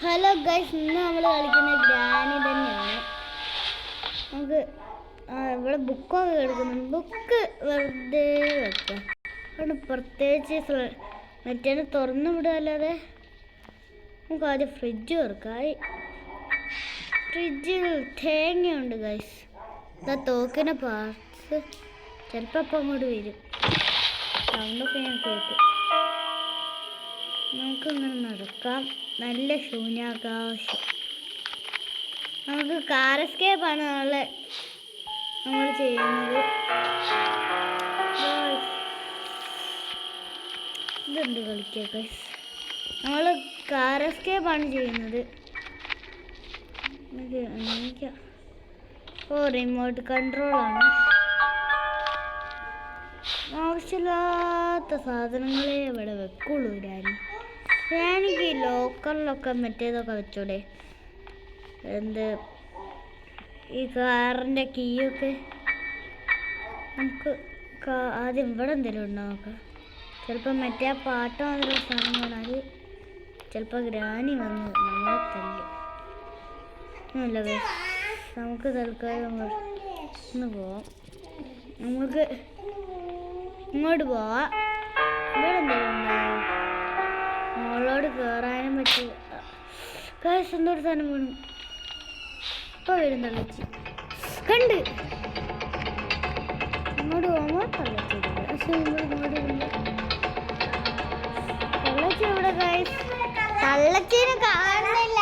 Hello guys, ഇന്ന് നമ്മൾ കളിക്കുന്ന ഗ്രാനി തന്നെയാണ്. നമുക്ക് ഇവിടെ ബുക്കൊക്കെ എടുക്കുന്നുണ്ട്. ബുക്ക് വെറുതെ വെക്കാം. അവിടെ പ്രത്യേകിച്ച് മറ്റേ തുറന്നു വിടാല്ലാതെ നമുക്ക് ആദ്യം ഫ്രിഡ്ജ് തുറക്കാം. ഫ്രിഡ്ജിൽ തേങ്ങയുണ്ട് ഗൈസ്. തോക്കിൻ്റെ പാർട്സ് ചിലപ്പോൾ അപ്പം അങ്ങോട്ട് വരും. സൗണ്ടൊക്കെ ഞാൻ കേട്ടു. നമുക്കിങ്ങനെ നടക്കാം. നല്ല ശൂന്യാകാശം. നമുക്ക് കാർ എസ്കേപ്പാണ് നമ്മൾ ചെയ്യുന്നത്. ഇതുണ്ട് കളിക്കുക. നമ്മൾ കാർ എസ്കേപ്പാണ് ചെയ്യുന്നത്. റിമോട്ട് കൺട്രോളാണ്. ആവശ്യമില്ലാത്ത സാധനങ്ങളെ ഇവിടെ വെക്കുള്ളൂ. എനിക്ക് ലോക്കറിലൊക്കെ മറ്റേതൊക്കെ വെച്ചൂടെ, ഈ കാറിൻ്റെ കീയൊക്കെ. നമുക്ക് ആദ്യം ഇവിടെ എന്തെങ്കിലും ഉണ്ടോ നോക്കാം. ചിലപ്പോൾ മറ്റേ പാട്ട് മാതിരി സാധനങ്ങളാൽ ചിലപ്പോൾ ഗ്രാനി വന്ന് നമ്മളെ തല്ലും. അല്ല, നമുക്ക് തൽക്കാലം ഒന്ന് പോവാം. നമുക്ക് ഇങ്ങോട്ട് പോവാം. ഇവിടെ എന്തെങ്കിലും ഉണ്ടോ? മോളോട് കയറാനും പറ്റില്ല. കാശ് എന്തൊരു സാധനം വേണം. ഇപ്പോൾ വരും തള്ളച്ചി. കണ്ട് ഇങ്ങോട്ട് പോകുമ്പോൾ തള്ളച്ചി പക്ഷെ ഇങ്ങോട്ട് തള്ളച്ചി എവിടെ? കാശ് തള്ളച്ചീനെ കാണുന്നില്ല.